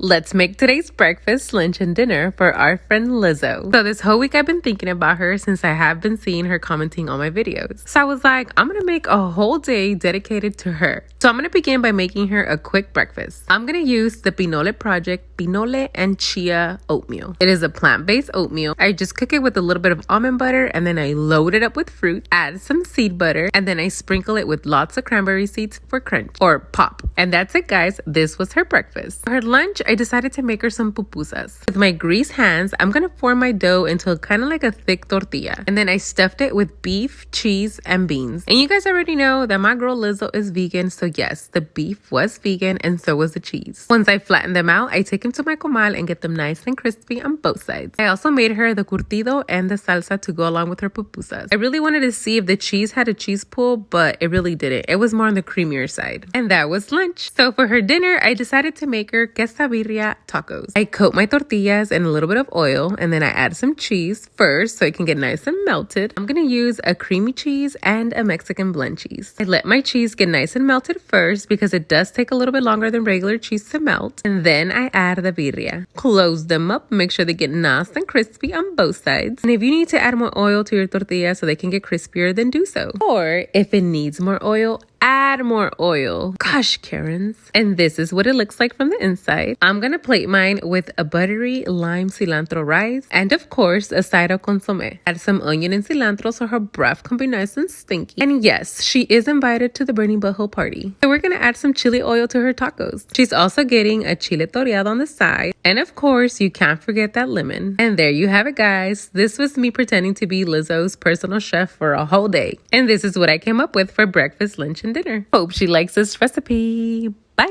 Let's make today's breakfast, lunch, and dinner for our friend Lizzo. So this whole week I've been thinking about her since I have been seeing her commenting on my videos. So I was like, I'm gonna make a whole day dedicated to her. So I'm gonna begin by making her a quick breakfast. I'm gonna use the Pinole Project Pinole and Chia oatmeal. It is a plant-based oatmeal. I just cook it with a little bit of almond butter and then I load it up with fruit, add some seed butter, and then I sprinkle it with lots of cranberry seeds for crunch or pop. And that's it, guys. This was her breakfast. For her lunch, I decided to make her some pupusas. With my greased hands, I'm gonna form my dough into kind of like a thick tortilla. And then I stuffed it with beef, cheese, and beans. And you guys already know that my girl Lizzo is vegan, so yes, the beef was vegan and so was the cheese. Once I flatten them out, I take them to my comal and get them nice and crispy on both sides. I also made her the curtido and the salsa to go along with her pupusas. I really wanted to see if the cheese had a cheese pull, but it really didn't. It was more on the creamier side. And that was lunch. So for her dinner, I decided to make her quesabirria tacos. I coat my tortillas in a little bit of oil and then I add some cheese first so it can get nice and melted. I'm gonna use a creamy cheese and a Mexican blend cheese. I let my cheese get nice and melted first because it does take a little bit longer than regular cheese to melt. And then I add the birria. Close them up, make sure they get nice and crispy on both sides. And if you need to add more oil to your tortillas so they can get crispier, then do so. Or if it needs more oil, add more oil. Gosh, Karens. And this is what it looks like from the inside. I'm gonna plate mine with a buttery lime cilantro rice and of course a side of consomme. Add some onion and cilantro so her breath can be nice and stinky. And yes, she is invited to the burning butthole party. So we're gonna add some chili oil to her tacos. She's also getting a chile toreado on the side. And of course, you can't forget that lemon. And there you have it, guys. This was me pretending to be Lizzo's personal chef for a whole day. And this is what I came up with for breakfast, lunch, and dinner. Hope she likes this recipe. Bye!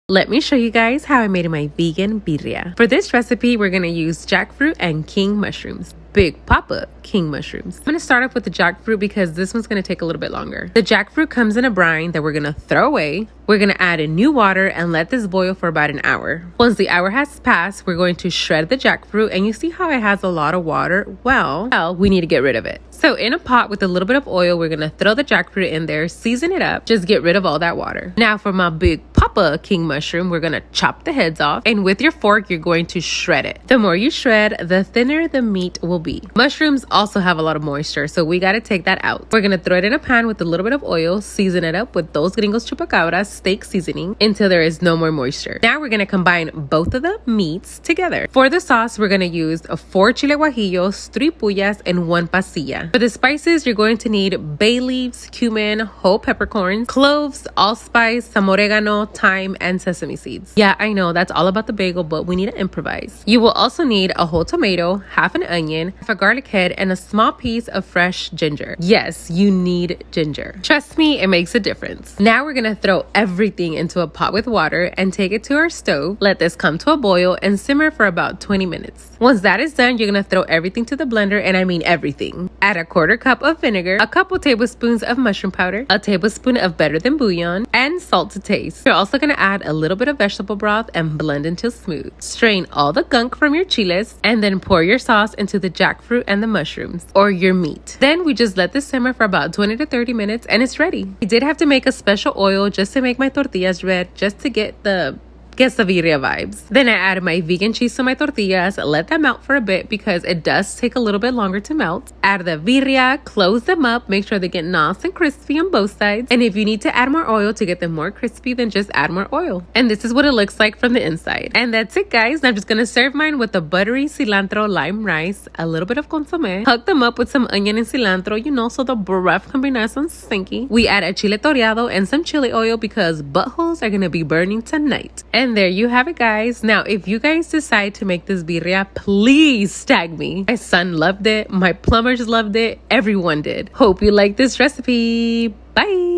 Let me show you guys how I made my vegan birria. For this recipe, we're gonna use jackfruit and king mushrooms. Big Papa king mushrooms. I'm gonna start off with the jackfruit because this one's gonna take a little bit longer. The jackfruit comes in a brine that we're gonna throw away. We're gonna add in new water and let this boil for about an hour. Once the hour has passed, we're going to shred the jackfruit, and you see how it has a lot of water? Well, we need to get rid of it. So in a pot with a little bit of oil, we're gonna throw the jackfruit in there, season it up, just get rid of all that water. Now for my Big Papa king mushroom, we're gonna chop the heads off, and with your fork, you're going to shred it. The more you shred, the thinner the meat will be. Mushrooms also have a lot of moisture, so we gotta take that out. We're gonna throw it in a pan with a little bit of oil, season it up with Dos Gringos Chupacabras steak seasoning until there is no more moisture. Now we're gonna combine both of the meats together. For the sauce, we're gonna use 4 chile guajillos, 3 puyas, and 1 pasilla. For the spices, you're going to need bay leaves, cumin, whole peppercorns, cloves, allspice, some oregano, thyme, and sesame seeds. Yeah, I know that's all about the bagel, but we need to improvise. You will also need a whole tomato, half an onion, half a garlic head, and a small piece of fresh ginger. Yes, you need ginger. Trust me, it makes a difference. Now we're gonna throw everything into a pot with water and take it to our stove. Let this come to a boil and simmer for about 20 minutes. Once that is done, you're gonna throw everything to the blender, and I mean everything. Add a 1/4 cup of vinegar, a couple tablespoons of mushroom powder, a tablespoon of better than bouillon, and salt to taste. You're also gonna add a little bit of vegetable broth and blend until smooth. Strain all the gunk from your chiles and then pour your sauce into the jackfruit and the mushrooms, or your meat. Then we just let this simmer for about 20 to 30 minutes and it's ready. I did have to make a special oil just to make my tortillas red, just to get the quesabirria vibes. Then I added my vegan cheese to my tortillas, let them melt for a bit because it does take a little bit longer to melt. Add the birria, close them up, make sure they get nice and crispy on both sides. And if you need to add more oil to get them more crispy, then just add more oil. And this is what it looks like from the inside. And that's it, guys. I'm just gonna serve mine with the buttery cilantro lime rice, a little bit of consomme, hook them up with some onion and cilantro, you know, so the breath can be nice and stinky. We add a chile toreado and some chili oil because buttholes are gonna be burning tonight. And there you have it, guys. Now, if you guys decide to make this birria, please tag me. My son loved it. My plumbers loved it. Everyone did. Hope you like this recipe. Bye.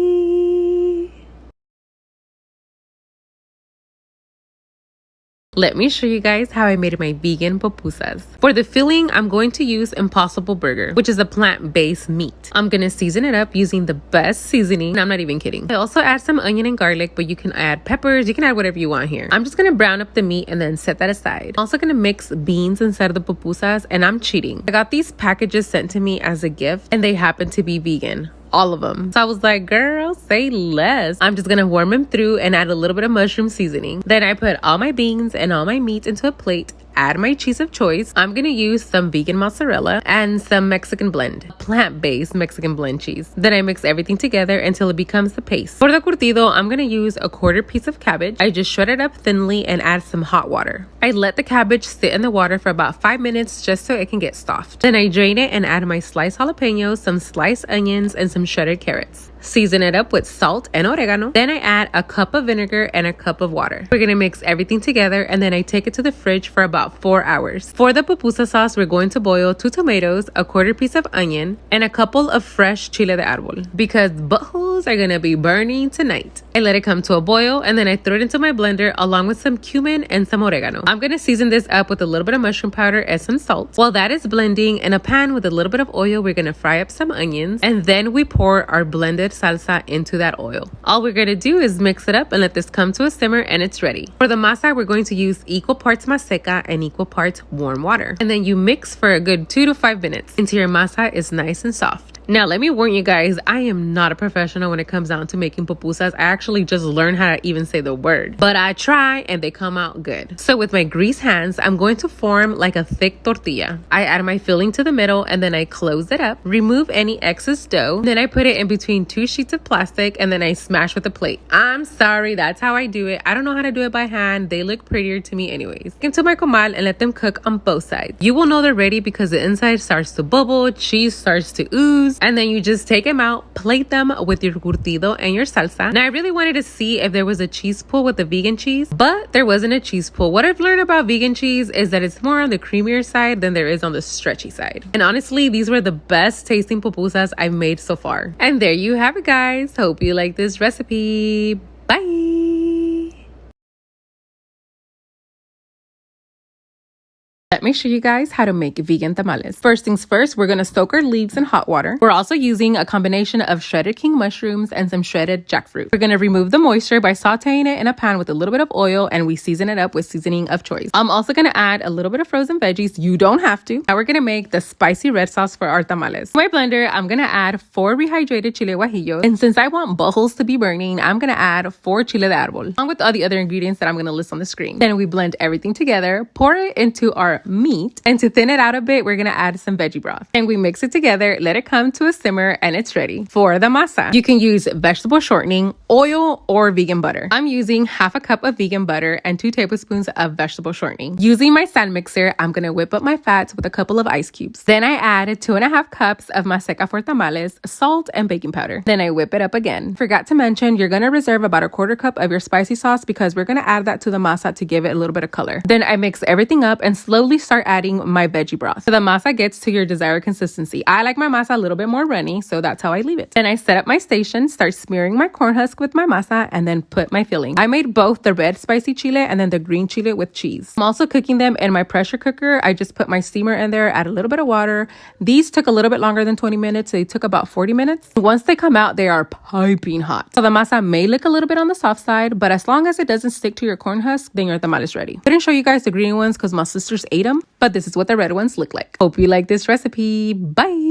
Let me show you guys how I made my vegan pupusas. For the filling, I'm going to use Impossible Burger, which is a plant-based meat. I'm gonna season it up using the best seasoning. I'm not even kidding. I also add some onion and garlic, but you can add peppers. You can add whatever you want here. I'm just gonna brown up the meat and then set that aside. I'm also gonna mix beans inside of the pupusas, and I'm cheating. I got these packages sent to me as a gift, and they happen to be vegan. all of them. So I was like, girl, say less. I'm just gonna warm them through and add a little bit of mushroom seasoning. Then I put all my beans and all my meat into a plate. Add my cheese of choice. I'm gonna use some vegan mozzarella and some Mexican blend, plant-based Mexican blend cheese. Then I mix everything together until it becomes the paste. For the curtido, I'm gonna use a quarter piece of cabbage. I just shred it up thinly and add some hot water. I let the cabbage sit in the water for about 5 minutes just so it can get soft. Then I drain it and add my sliced jalapenos, some sliced onions, and some shredded carrots. Season it up with salt and oregano. Then I add a cup of vinegar and a cup of water. We're gonna mix everything together and then I take it to the fridge for about 4 hours. For the pupusa sauce, we're going to boil 2 tomatoes, a quarter piece of onion, and a couple of fresh chile de árbol because buttholes are gonna be burning tonight. I let it come to a boil and then I throw it into my blender along with some cumin and some oregano. I'm gonna season this up with a little bit of mushroom powder and some salt. While that is blending, in a pan with a little bit of oil, we're gonna fry up some onions and then we pour our blended salsa into that oil. All we're gonna do is mix it up and let this come to a simmer and it's ready. For the masa, we're going to use equal parts maseca and equal parts warm water. And then you mix for a good 2 to 5 minutes until your masa is nice and soft. Now, let me warn you guys, I am not a professional when it comes down to making pupusas. I actually just learned how to even say the word, but I try and they come out good. So with my greased hands, I'm going to form like a thick tortilla. I add my filling to the middle and then I close it up, remove any excess dough. Then I put it in between 2 sheets of plastic and then I smash with a plate. I'm sorry, that's how I do it. I don't know how to do it by hand. They look prettier to me anyways. Into my comal and let them cook on both sides. You will know they're ready because the inside starts to bubble, cheese starts to ooze, and then you just take them out, plate them with your curtido and your salsa. Now I really wanted to see if there was a cheese pool with the vegan cheese, but there wasn't a cheese pool. What I've learned about vegan cheese is that it's more on the creamier side than there is on the stretchy side. And honestly, these were the best tasting pupusas I've made so far. And there you have it, guys. Hope you like this recipe. Bye. Let me show you guys how to make vegan tamales. First things first, we're gonna soak our leaves in hot water. We're also using a combination of shredded king mushrooms and some shredded jackfruit. We're gonna remove the moisture by sauteing it in a pan with a little bit of oil and we season it up with seasoning of choice. I'm also gonna add a little bit of frozen veggies. You don't have to. Now we're gonna make the spicy red sauce for our tamales. In my blender, I'm gonna add 4 rehydrated chile guajillo. And since I want buttholes to be burning, I'm gonna add 4 chile de árbol, along with all the other ingredients that I'm gonna list on the screen. Then we blend everything together, pour it into our meat, and to thin it out a bit, we're gonna add some veggie broth. And we mix it together, let it come to a simmer, and it's ready. For the masa, you can use vegetable shortening, oil, or vegan butter. I'm using half a cup of vegan butter and 2 tablespoons of vegetable shortening. Using my stand mixer, I'm gonna whip up my fats with a couple of ice cubes. Then I add 2.5 cups of maseca for tamales, salt, and baking powder. Then I whip it up again. Forgot to mention, you're gonna reserve about a quarter cup of your spicy sauce because we're gonna add that to the masa to give it a little bit of color. Then I mix everything up and slowly start adding my veggie broth so the masa gets to your desired consistency. I like my masa a little bit more runny, so that's how I leave it. Then I set up my station, start smearing my corn husk with my masa, and then put my filling. I made both the red spicy chile and then the green chile with cheese. I'm also cooking them in my pressure cooker. I just put my steamer in there, add a little bit of water. These took a little bit longer than 20 minutes. They took about 40 minutes. Once they come out, they are piping hot. So the masa may look a little bit on the soft side, but as long as it doesn't stick to your corn husk, then your tamal is ready. I didn't show you guys the green ones because my sisters ate them, but this is what the red ones look like. Hope you like this recipe. Bye.